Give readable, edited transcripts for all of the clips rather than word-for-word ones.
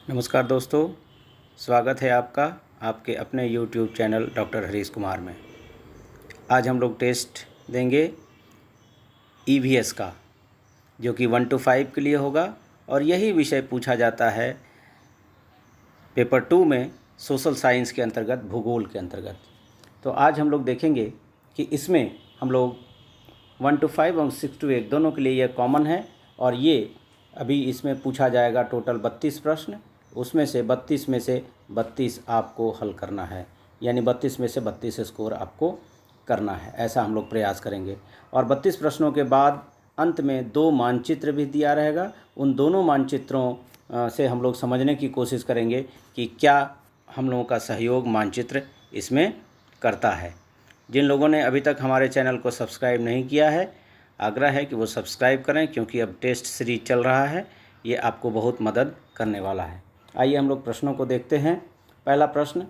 नमस्कार दोस्तों, स्वागत है आपका आपके अपने YouTube channel doctor Harish Kumar में। आज हम लोग टेस्ट देंगे EVS का, जो कि 1 to 5 के लिए होगा और यही विषय पूछा जाता है पेपर 2 में सोशल साइंस के अंतर्गत, भूगोल के अंतर्गत। तो आज हम लोग देखेंगे कि इसमें हम लोग 1 to 5 और 6 to 8 दोनों के लिए यह कॉमन है और ये अभी इसमें पूछा जाएगा टोटल 32 प्रश्न। उसमें से 32 में से 32 आपको हल करना है, यानी 32 में से 32 स्कोर आपको करना है, ऐसा हम लोग प्रयास करेंगे। और 32 प्रश्नों के बाद अंत में 2 मानचित्र भी दिया रहेगा। उन दोनों मानचित्रों से हम लोग समझने की कोशिश करेंगे कि क्या हम लोगों का सहयोग मानचित्र इसमें करता है। जिन लोगों ने अभी तक हमारे चैनल को सब्सक्राइब नहीं किया है, आग्रह है कि वो सब्सक्राइब करें, क्योंकि अब टेस्ट सीरीज चल रहा है, ये आपको बहुत मदद करने वाला है। आइए हम लोग प्रश्नों को देखते हैं। पहला प्रश्न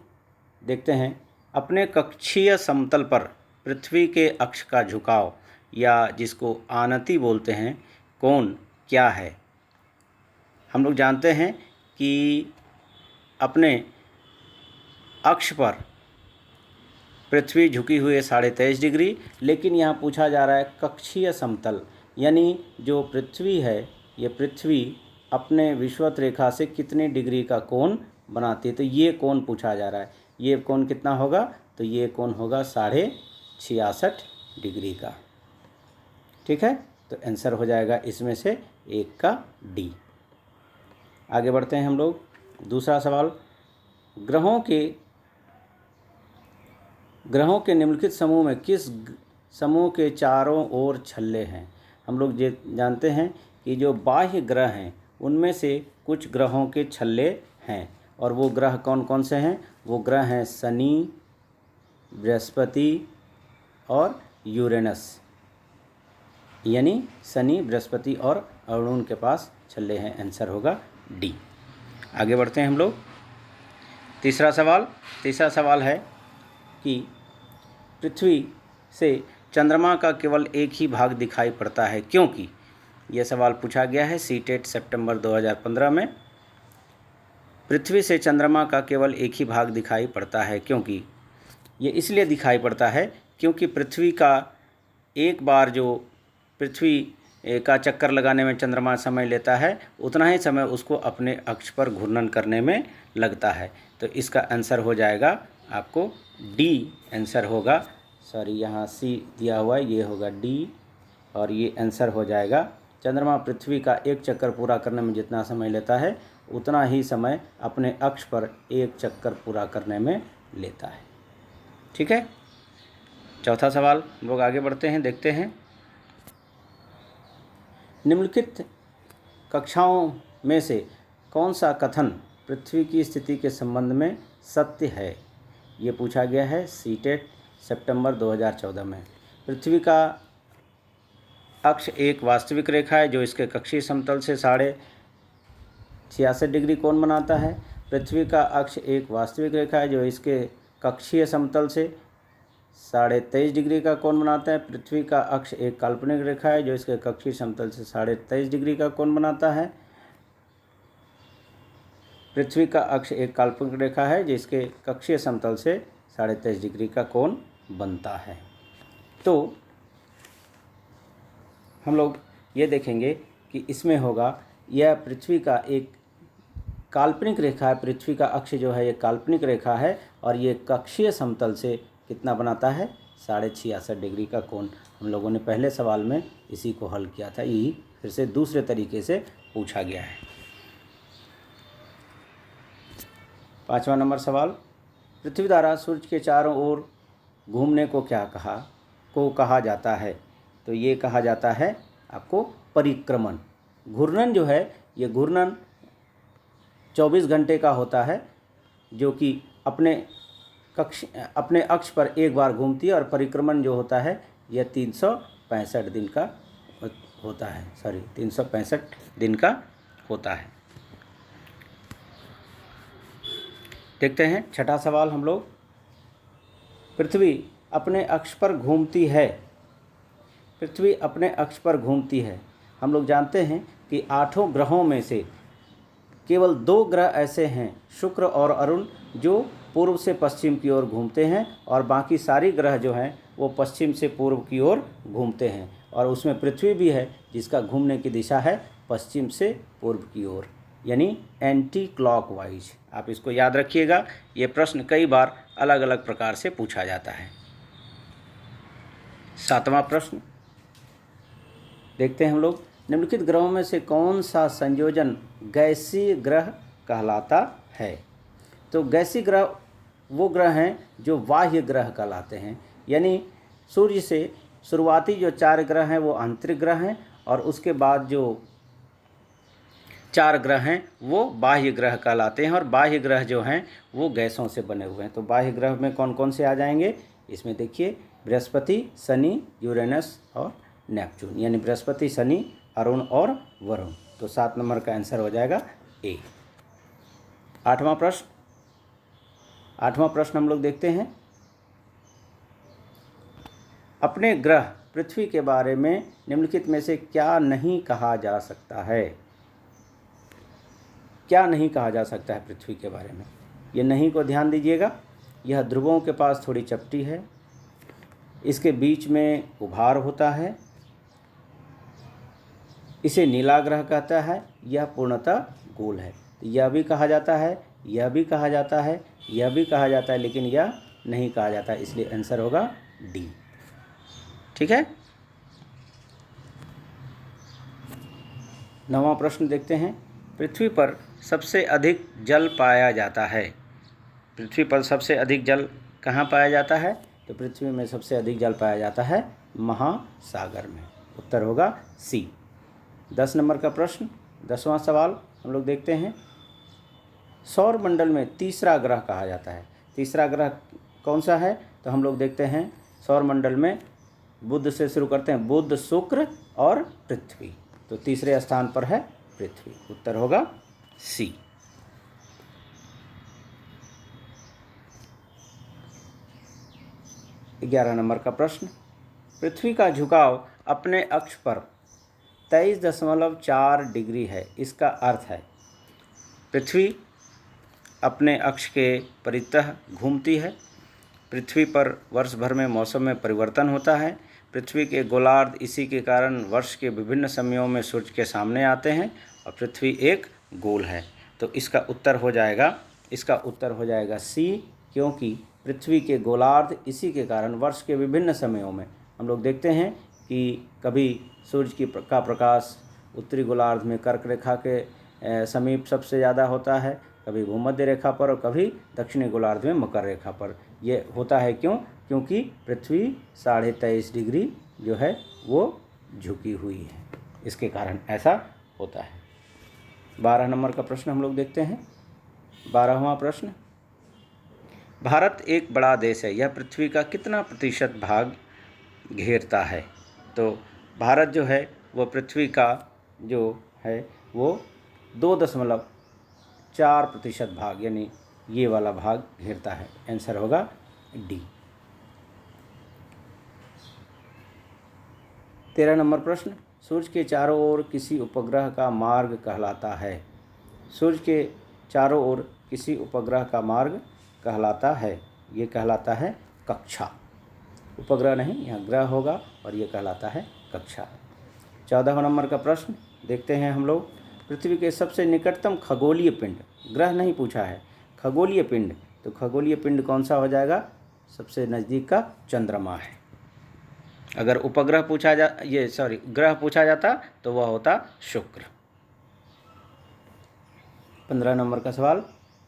देखते हैं, अपने कक्षीय समतल पर पृथ्वी के अक्ष का झुकाव या जिसको आनति बोलते हैं, कोण क्या है। हम लोग जानते हैं कि अपने अक्ष पर पृथ्वी झुकी हुई है 23.5 डिग्री, लेकिन यहाँ पूछा जा रहा है कक्षीय समतल, यानी जो पृथ्वी है, ये पृथ्वी अपने विषुवत रेखा से कितने डिग्री का कोण बनाती है। तो ये कोण पूछा जा रहा है, ये कोण कितना होगा, तो ये कोण होगा 66.5 डिग्री का। ठीक है, तो आंसर हो जाएगा इसमें से एक का डी। आगे बढ़ते हैं हम लोग। दूसरा सवाल, ग्रहों के निम्नलिखित समूह में किस समूह के चारों ओर छल्ले हैं। हम लोग ये जानते हैं कि जो बाह्य ग्रह हैं उनमें से कुछ ग्रहों के छल्ले हैं, और वो ग्रह कौन कौन से हैं। वो ग्रह हैं शनि, बृहस्पति और यूरेनस, यानी शनि, बृहस्पति और अरुण के पास छल्ले हैं। आंसर होगा डी। आगे बढ़ते हैं हम लोग। तीसरा सवाल है कि पृथ्वी से चंद्रमा का केवल एक ही भाग दिखाई पड़ता है, क्योंकि यह सवाल पूछा गया है सीटेट सितंबर 2015 में। पृथ्वी से चंद्रमा का केवल एक ही भाग दिखाई पड़ता है, क्योंकि ये इसलिए दिखाई पड़ता है क्योंकि पृथ्वी का एक बार जो पृथ्वी का चक्कर लगाने में चंद्रमा समय लेता है, उतना ही समय उसको अपने अक्ष पर घूर्णन करने में लगता है। तो इसका आंसर हो जाएगा आपको डी। आंसर होगा, सॉरी यहाँ सी दिया हुआ है, ये होगा डी और ये आंसर हो जाएगा। चंद्रमा पृथ्वी का एक चक्कर पूरा करने में जितना समय लेता है, उतना ही समय अपने अक्ष पर एक चक्कर पूरा करने में लेता है। ठीक है, चौथा सवाल हम लोग आगे बढ़ते हैं, देखते हैं। निम्नलिखित कक्षाओं में से कौन सा कथन पृथ्वी की स्थिति के संबंध में सत्य है। ये पूछा गया है सीटेट सितंबर 2014 में। पृथ्वी का अक्ष एक वास्तविक रेखा है जो इसके कक्षीय समतल से 66.5 डिग्री कोण बनाता है। पृथ्वी का अक्ष एक वास्तविक रेखा है जो इसके कक्षीय समतल से 23.5 डिग्री का कोण बनाता है। पृथ्वी का अक्ष एक काल्पनिक रेखा है जो इसके कक्षीय समतल से 23.5 डिग्री का कोण बनाता है। पृथ्वी का अक्ष एक काल्पनिक रेखा है जिसके कक्षीय समतल से 23.5 डिग्री का कोण बनता है। तो हम लोग ये देखेंगे कि इसमें होगा, यह पृथ्वी का एक काल्पनिक रेखा है। पृथ्वी का अक्ष जो है ये काल्पनिक रेखा है और ये कक्षीय समतल से कितना बनाता है, 66.5 डिग्री का कोण। हम लोगों ने पहले सवाल में इसी को हल किया था, यही फिर से दूसरे तरीके से पूछा गया है। 5वां नंबर सवाल, पृथ्वी द्वारा सूर्य के चारों ओर घूमने को कहा जाता है। तो ये कहा जाता है आपको परिक्रमण। घूर्णन जो है, ये घूर्णन 24 घंटे का होता है, जो कि अपने अक्ष पर एक बार घूमती है, और परिक्रमण जो होता है यह 365 दिन का होता है, 365 दिन का होता है। देखते हैं छठा सवाल हम लोग। पृथ्वी अपने अक्ष पर घूमती है। पृथ्वी अपने अक्ष पर घूमती है। हम लोग जानते हैं कि 8 ग्रहों में से केवल 2 ग्रह ऐसे हैं, शुक्र और अरुण, जो पूर्व से पश्चिम की ओर घूमते हैं, और बाकी सारी ग्रह जो हैं वो पश्चिम से पूर्व की ओर घूमते हैं। और उसमें पृथ्वी भी है जिसका घूमने की दिशा है पश्चिम से पूर्व की ओर, यानी एंटी क्लॉकवाइज। आप इसको याद रखिएगा, ये प्रश्न कई बार अलग अलग प्रकार से पूछा जाता है। 7वां प्रश्न देखते हैं हम लोग। निम्नलिखित ग्रहों में से कौन सा संयोजन गैसीय ग्रह कहलाता है? तो गैसीय ग्रह वो ग्रह हैं जो बाह्य ग्रह कहलाते हैं, यानी सूर्य से शुरुआती जो 4 ग्रह हैं वो आंतरिक ग्रह हैं, और उसके बाद जो 4 ग्रह हैं वो बाह्य ग्रह कहलाते हैं। और बाह्य ग्रह जो हैं वो गैसों से बने हुए हैं। तो बाह्य ग्रह में कौन कौन से आ जाएंगे? इसमें देखिए, बृहस्पति, शनि, यूरेनस और नेपच्यून, यानी बृहस्पति, शनि, अरुण और वरुण। तो 7 नंबर का आंसर हो जाएगा ए। 8वां प्रश्न हम लोग देखते हैं। अपने ग्रह पृथ्वी के बारे में निम्नलिखित में से क्या नहीं कहा जा सकता है? क्या नहीं कहा जा सकता है पृथ्वी के बारे में? ये नहीं को ध्यान दीजिएगा। यह ध्रुवों के पास थोड़ी चपटी है, इसके बीच में उभार होता है, इसे नीला ग्रह कहता है, यह पूर्णतः गोल है। यह भी कहा जाता है, यह भी कहा जाता है, यह भी कहा जाता है, लेकिन यह नहीं कहा जाता है, इसलिए आंसर होगा डी। ठीक है। 9वां प्रश्न देखते हैं। पृथ्वी पर सबसे अधिक जल पाया जाता है। पृथ्वी पर सबसे अधिक जल कहाँ पाया जाता है? तो पृथ्वी में सबसे अधिक जल पाया जाता है महासागर में। उत्तर होगा सी। 10 नंबर का प्रश्न, 10वां सवाल हम लोग देखते हैं। सौर मंडल में तीसरा ग्रह कहा जाता है। तीसरा ग्रह कौन सा है? तो हम लोग देखते हैं सौर मंडल में बुध से शुरू करते हैं, बुध, शुक्र और पृथ्वी। तो तीसरे स्थान पर है पृथ्वी। उत्तर होगा सी। 11 नंबर का प्रश्न, पृथ्वी का झुकाव अपने अक्ष पर 23.4 डिग्री है, इसका अर्थ है? पृथ्वी अपने अक्ष के परितः घूमती है, पृथ्वी पर वर्ष भर में मौसम में परिवर्तन होता है, पृथ्वी के गोलार्ध इसी के कारण वर्ष के विभिन्न समयों में सूर्य के सामने आते हैं, और पृथ्वी एक गोल है। तो इसका उत्तर हो जाएगा सी, क्योंकि पृथ्वी के गोलार्ध इसी के कारण वर्ष के विभिन्न समयों में हम लोग देखते हैं कि कभी सूर्य का प्रकाश उत्तरी गोलार्ध में कर्क रेखा के समीप सबसे ज़्यादा होता है, कभी भूमध्य रेखा पर, और कभी दक्षिणी गोलार्ध में मकर रेखा पर। ये होता है क्यों? क्योंकि पृथ्वी 23.5 डिग्री जो है वो झुकी हुई है, इसके कारण ऐसा होता है। 12 नंबर का प्रश्न हम लोग देखते हैं। 12वां प्रश्न, भारत एक बड़ा देश है, यह पृथ्वी का कितना प्रतिशत भाग घेरता है? तो भारत जो है वो पृथ्वी का जो है वो 2.4% भाग, यानी ये वाला भाग घेरता है। आंसर होगा डी। 13 नंबर प्रश्न, सूर्य के चारों ओर किसी उपग्रह का मार्ग कहलाता है? सूर्य के चारों ओर किसी उपग्रह का मार्ग कहलाता है, ये कहलाता है कक्षा। उपग्रह नहीं, यहाँ ग्रह होगा, और ये कहलाता है कक्षा। 14 नंबर का प्रश्न देखते हैं हम लोग। पृथ्वी के सबसे निकटतम खगोलीय पिंड, ग्रह नहीं पूछा है, खगोलीय पिंड, तो खगोलीय पिंड कौन सा हो जाएगा? सबसे नज़दीक का चंद्रमा है। अगर उपग्रह ग्रह पूछा जाता तो वह होता शुक्र। 15 नंबर का सवाल,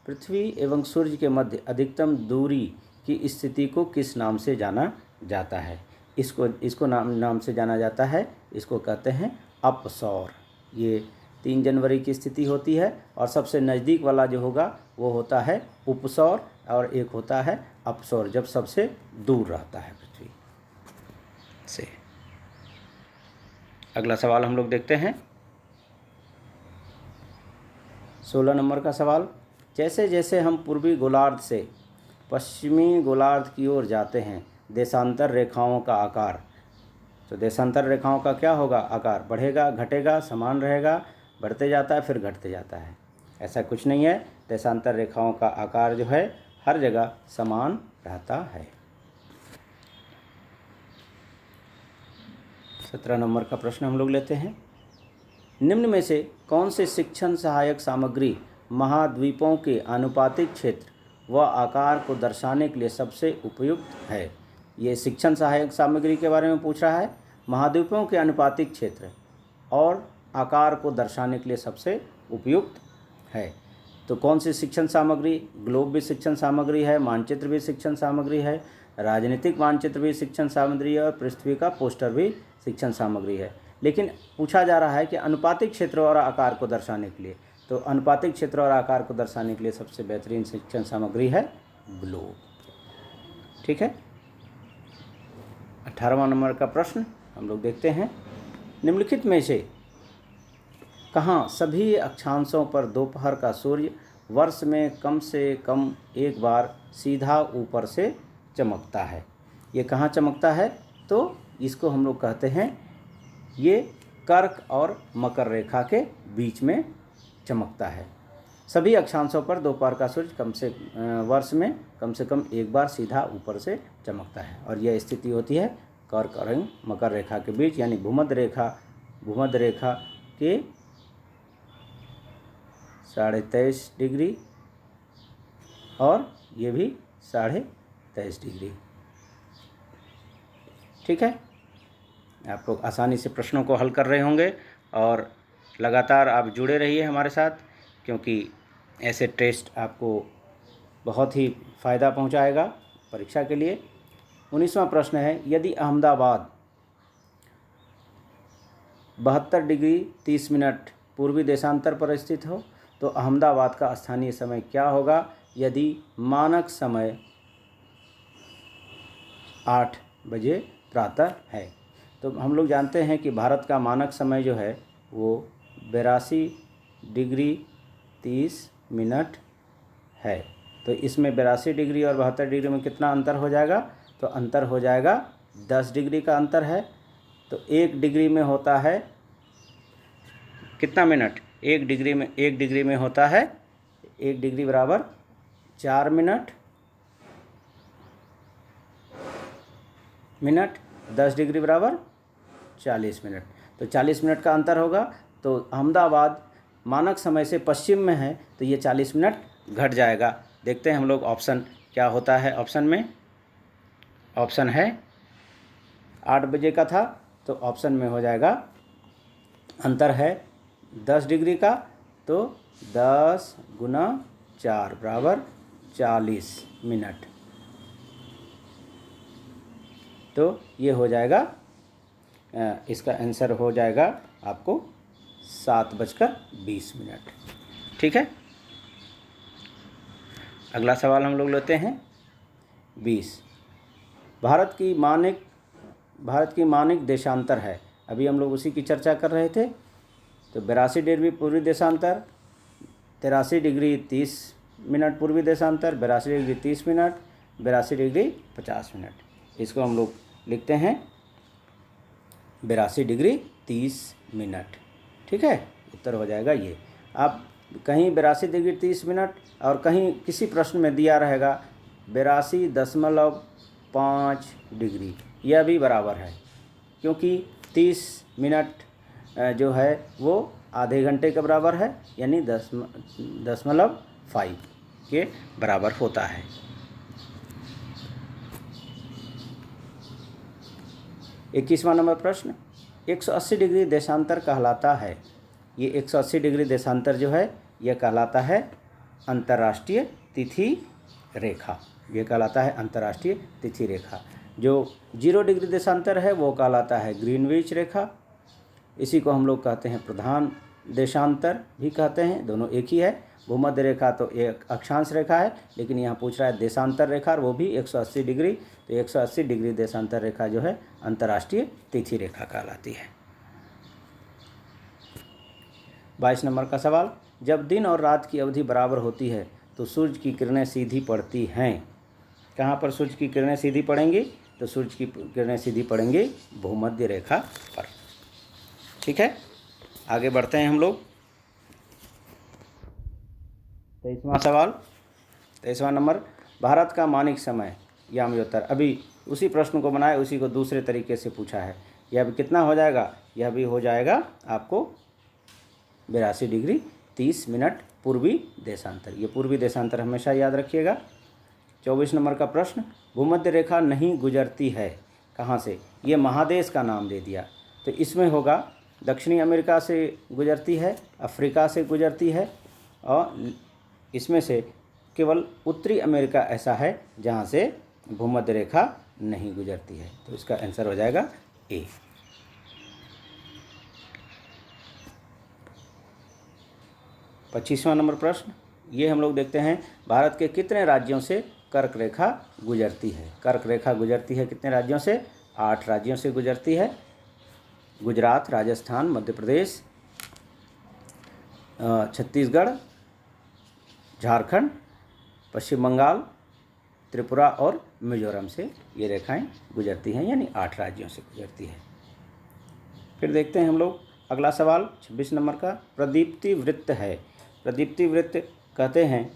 पृथ्वी एवं सूर्य के मध्य अधिकतम दूरी की स्थिति को किस नाम से जाना जाता है? इसको नाम से जाना जाता है, इसको कहते हैं अपसौर। ये 3 जनवरी की स्थिति होती है, और सबसे नज़दीक वाला जो होगा वो होता है उपसौर, और एक होता है अपसौर, जब सबसे दूर रहता है पृथ्वी से। अगला सवाल हम लोग देखते हैं। 16 नंबर का सवाल, जैसे जैसे हम पूर्वी गोलार्ध से पश्चिमी गोलार्ध की ओर जाते हैं, देशांतर रेखाओं का आकार, तो देशांतर रेखाओं का क्या होगा? आकार बढ़ेगा, घटेगा, समान रहेगा, बढ़ते जाता है, फिर घटते जाता है। ऐसा कुछ नहीं है। देशांतर रेखाओं का आकार जो है हर जगह समान रहता है। 17 नंबर का प्रश्न हम लोग लेते हैं। निम्न में से कौन से शिक्षण सहायक सामग्री महाद्वीपों के आनुपातिक क्षेत्र व आकार को दर्शाने के लिए सबसे उपयुक्त है? ये शिक्षण सहायक सामग्री के बारे में पूछ रहा है। महाद्वीपों के आनुपातिक क्षेत्र और आकार को दर्शाने के लिए सबसे उपयुक्त है। तो कौन सी शिक्षण सामग्री? ग्लोब भी शिक्षण सामग्री है, मानचित्र भी शिक्षण सामग्री है, राजनीतिक मानचित्र भी शिक्षण सामग्री है और पृथ्वी का पोस्टर भी शिक्षण सामग्री है। लेकिन पूछा जा रहा है कि अनुपातिक क्षेत्र और आकार को दर्शाने के लिए, तो अनुपातिक क्षेत्र और आकार को दर्शाने के लिए सबसे बेहतरीन शिक्षण सामग्री है ग्लोब। ठीक है। 18वां नंबर का प्रश्न हम लोग देखते हैं। निम्नलिखित में से कहाँ सभी अक्षांशों पर दोपहर का सूर्य वर्ष में कम से कम एक बार सीधा ऊपर से चमकता है? ये कहाँ चमकता है? तो इसको हम लोग कहते हैं, ये कर्क और मकर रेखा के बीच में चमकता है। सभी अक्षांशों पर दोपहर का सूर्य वर्ष में कम से कम एक बार सीधा ऊपर से चमकता है और यह स्थिति होती है कर्क और मकर रेखा के बीच, यानी भूमध्य रेखा के 23.5 डिग्री और ये भी 23.5 डिग्री। ठीक है। आप लोग आसानी से प्रश्नों को हल कर रहे होंगे और लगातार आप जुड़े रहिए हमारे साथ, क्योंकि ऐसे टेस्ट आपको बहुत ही फ़ायदा पहुंचाएगा परीक्षा के लिए। 19वां प्रश्न है, यदि अहमदाबाद 72 डिग्री 30 मिनट पूर्वी देशांतर पर स्थित हो तो अहमदाबाद का स्थानीय समय क्या होगा यदि मानक समय 8 बजे प्रातः है? तो हम लोग जानते हैं कि भारत का मानक समय जो है वो 82 डिग्री 30 मिनट है। तो इसमें 82 डिग्री और 72 डिग्री में कितना अंतर हो जाएगा? तो अंतर हो जाएगा 10 डिग्री का अंतर है। तो 1 डिग्री में होता है कितना मिनट? 1 डिग्री में होता है 1 डिग्री बराबर 4 मिनट। 10 डिग्री बराबर 40 मिनट। तो 40 मिनट का अंतर होगा। तो अहमदाबाद मानक समय से पश्चिम में है तो ये 40 मिनट घट जाएगा। देखते हैं हम लोग ऑप्शन क्या होता है। ऑप्शन में ऑप्शन है 8 बजे का था, तो ऑप्शन में हो जाएगा, अंतर है 10 डिग्री का, तो 10 गुना 4 बराबर 40 मिनट। तो ये हो जाएगा, इसका आंसर हो जाएगा आपको 7:20 मिनट। ठीक है। अगला सवाल हम लोग लेते हैं 20। भारत की मानक देशांतर है, अभी हम लोग उसी की चर्चा कर रहे थे। तो 82 डिग्री पूर्वी देशांतर, 83 डिग्री 30 मिनट पूर्वी देशांतर, 82 डिग्री 30 मिनट, 82 डिग्री 50 मिनट। इसको हम लोग लिखते हैं 82 डिग्री 30 मिनट। ठीक है, उत्तर हो जाएगा ये। आप कहीं 82 डिग्री 30 मिनट और कहीं किसी प्रश्न में दिया रहेगा 82.5 डिग्री, यह भी बराबर है, क्योंकि 30 मिनट जो है वो आधे घंटे के बराबर है, यानी 10.5 के बराबर होता है। इक्कीसवां नंबर प्रश्न, 180 डिग्री देशांतर कहलाता है, ये 180 डिग्री देशांतर जो है यह कहलाता है अंतर्राष्ट्रीय तिथि रेखा। ये कहलाता है अंतर्राष्ट्रीय तिथि रेखा। जो 0 डिग्री देशांतर है वो कहलाता है ग्रीनविच रेखा। इसी को हम लोग कहते हैं प्रधान देशांतर भी कहते हैं, दोनों एक ही है। भूमध्य रेखा तो एक अक्षांश रेखा है, लेकिन यहाँ पूछ रहा है देशांतर रेखा, और वो भी 180 डिग्री। तो 180 डिग्री देशांतर रेखा जो है अंतर्राष्ट्रीय तिथि रेखा कहलाती है। 22 नंबर का सवाल, जब दिन और रात की अवधि बराबर होती है तो सूर्य की किरणें सीधी पड़ती हैं। कहाँ पर सूर्य की किरणें सीधी पड़ेंगी? तो सूर्य की किरणें सीधी पड़ेंगी भूमध्य रेखा पर। ठीक है, आगे बढ़ते हैं हम लोग। 23वां सवाल, 23वां नंबर, भारत का मानिक समय यामयोत्तर। अभी उसी प्रश्न को बनाए, उसी को दूसरे तरीके से पूछा है। यह भी कितना हो जाएगा? यह भी हो जाएगा आपको 82 डिग्री 30 मिनट पूर्वी देशांतर। ये पूर्वी देशांतर हमेशा याद रखिएगा। 24 नंबर का प्रश्न, भूमध्य रेखा नहीं गुजरती है कहाँ से? ये महादेश का नाम दे दिया, तो इसमें होगा दक्षिणी अमेरिका से गुजरती है, अफ्रीका से गुजरती है, और इसमें से केवल उत्तरी अमेरिका ऐसा है जहाँ से भूमध्य रेखा नहीं गुजरती है। तो इसका आंसर हो जाएगा ए। 25वां नंबर प्रश्न, ये हम लोग देखते हैं, भारत के कितने राज्यों से कर्क रेखा गुजरती है? कर्क रेखा गुजरती है कितने राज्यों से? 8 राज्यों से गुजरती है। गुजरात, राजस्थान, मध्य प्रदेश, छत्तीसगढ़, झारखंड, पश्चिम बंगाल, त्रिपुरा और मिजोरम से ये रेखाएं गुजरती हैं, यानी 8 राज्यों से गुजरती है। फिर देखते हैं हम लोग अगला सवाल 26 नंबर का, प्रदीप्ति वृत्त है। प्रदीप्ति वृत्त कहते हैं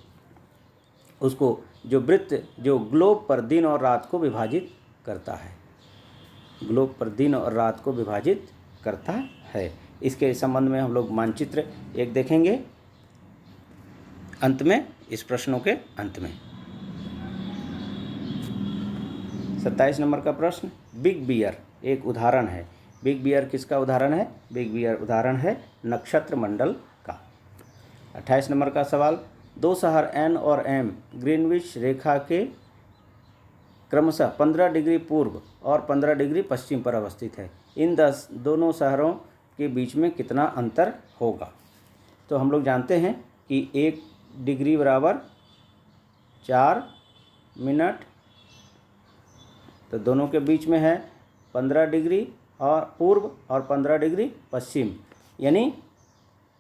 उसको जो वृत्त जो ग्लोब पर दिन और रात को विभाजित करता है, ग्लोब पर दिन और रात को विभाजित करता है। इसके संबंध में हम लोग मानचित्र एक देखेंगे अंत में, इस प्रश्नों के अंत में। 27 नंबर का प्रश्न, बिग बियर एक उदाहरण है। बिग बियर किसका उदाहरण है? बिग बियर उदाहरण है नक्षत्र मंडल का। 28 नंबर का सवाल, दो शहर एन और एम ग्रीनविच रेखा के क्रमशः 15 डिग्री पूर्व और 15 डिग्री पश्चिम पर अवस्थित है। इन दोनों शहरों के बीच में कितना अंतर होगा? तो हम लोग जानते हैं कि 1 डिग्री बराबर 4 मिनट, तो दोनों के बीच में है 15 डिग्री और पूर्व और 15 डिग्री पश्चिम, यानी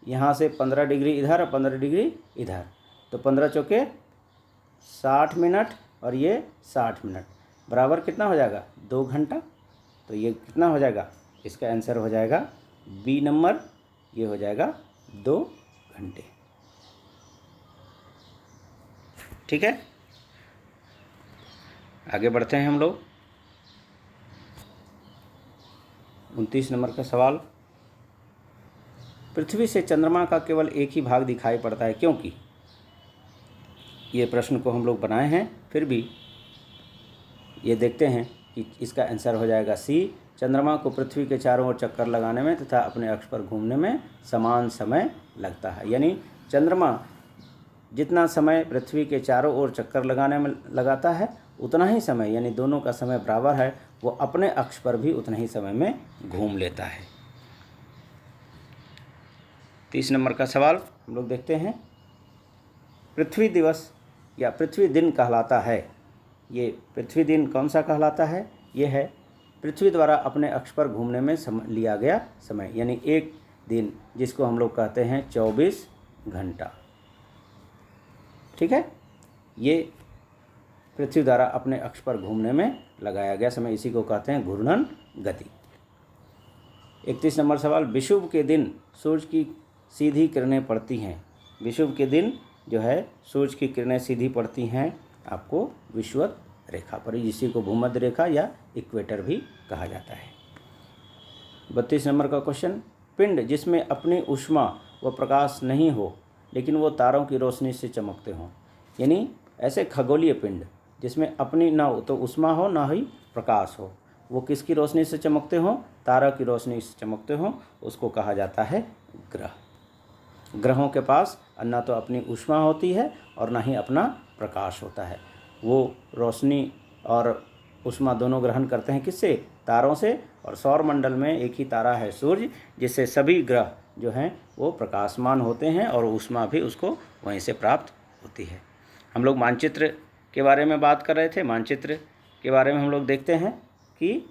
यहाँ से 15 डिग्री इधर और 15 डिग्री इधर, तो 15 चौके 60 मिनट और ये 60 मिनट बराबर कितना हो जाएगा? 2 घंटा। तो ये कितना हो जाएगा? इसका आंसर हो जाएगा बी नंबर, ये हो जाएगा 2 घंटे। ठीक है, आगे बढ़ते हैं हम लोग। 29 नंबर का सवाल, पृथ्वी से चंद्रमा का केवल एक ही भाग दिखाई पड़ता है क्योंकि? ये प्रश्न को हम लोग बनाए हैं, फिर भी ये देखते हैं कि इसका आंसर हो जाएगा सी। चंद्रमा को पृथ्वी के चारों ओर चक्कर लगाने में तथा अपने अक्ष पर घूमने में समान समय लगता है, यानी चंद्रमा जितना समय पृथ्वी के चारों ओर चक्कर लगाने में लगाता है उतना ही समय, यानी दोनों का समय बराबर है, वो अपने अक्ष पर भी उतना ही समय में घूम लेता है। 30 नंबर का सवाल हम लोग देखते हैं, पृथ्वी दिवस या पृथ्वी दिन कहलाता है। ये पृथ्वी दिन कौन सा कहलाता है? ये है पृथ्वी द्वारा अपने अक्ष पर घूमने में लिया गया समय, यानी एक दिन जिसको हम लोग कहते हैं 24 घंटा। ठीक है, ये पृथ्वी द्वारा अपने अक्ष पर घूमने में लगाया गया समय, इसी को कहते हैं घूर्णन गति। 31 नंबर सवाल, विषुव के दिन सूर्य की सीधी किरणें पड़ती हैं। विषुव के दिन जो है सूर्य की किरणें सीधी पड़ती हैं आपको विषुवत रेखा पर, इसी को भूमध्य रेखा या इक्वेटर भी कहा जाता है। 32 नंबर का क्वेश्चन, पिंड जिसमें अपनी ऊष्मा व प्रकाश नहीं हो लेकिन वो तारों की रोशनी से चमकते हों, यानी ऐसे खगोलीय पिंड जिसमें अपनी ना तो ऊष्मा हो ना ही प्रकाश हो, वो किसकी रोशनी से चमकते हों? तारा की रोशनी से चमकते हों, उसको कहा जाता है ग्रह। ग्रहों के पास ना तो अपनी ऊष्मा होती है और ना ही अपना प्रकाश होता है, वो रोशनी और ऊष्मा दोनों ग्रहण करते हैं किससे? तारों से। और सौरमंडल में एक ही तारा है सूर्य, जिससे सभी ग्रह जो हैं वो प्रकाशमान होते हैं और ऊष्मा भी उसको वहीं से प्राप्त होती है। हम लोग मानचित्र के बारे में बात कर रहे थे। मानचित्र के बारे में हम लोग देखते हैं कि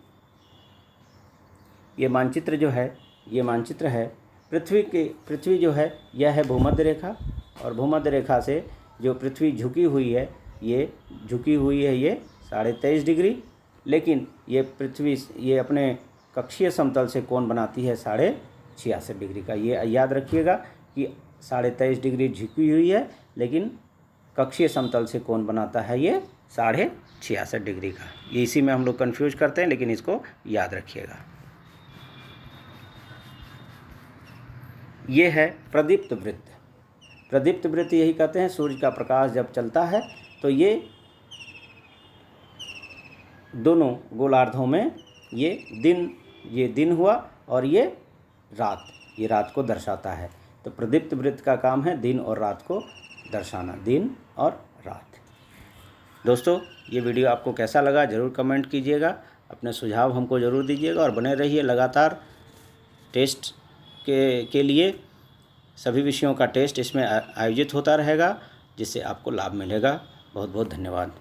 ये मानचित्र जो है, ये मानचित्र है पृथ्वी जो है यह है भूमध्य रेखा, और भूमध्य रेखा से जो पृथ्वी झुकी हुई है ये 23.5 डिग्री, लेकिन ये पृथ्वी ये अपने कक्षीय समतल से कोण बनाती है 66.5 डिग्री का। ये याद रखिएगा कि 23.5 डिग्री झुकी हुई है लेकिन कक्षीय समतल से कोण बनाता है ये 66.5 डिग्री का। ये इसी में हम लोग कन्फ्यूज करते हैं, लेकिन इसको याद रखिएगा। ये है प्रदीप्त वृत्त। प्रदीप्त वृत्त यही कहते हैं, सूर्य का प्रकाश जब चलता है तो ये दोनों गोलार्धों में ये दिन हुआ और ये रात को दर्शाता है। तो प्रदीप्त वृत्त का काम है दिन और रात को दर्शाना, दिन और रात। दोस्तों, ये वीडियो आपको कैसा लगा ज़रूर कमेंट कीजिएगा, अपने सुझाव हमको ज़रूर दीजिएगा और बने रहिए लगातार। टेस्ट के लिए सभी विषयों का टेस्ट इसमें आयोजित होता रहेगा, जिससे आपको लाभ मिलेगा। बहुत बहुत धन्यवाद।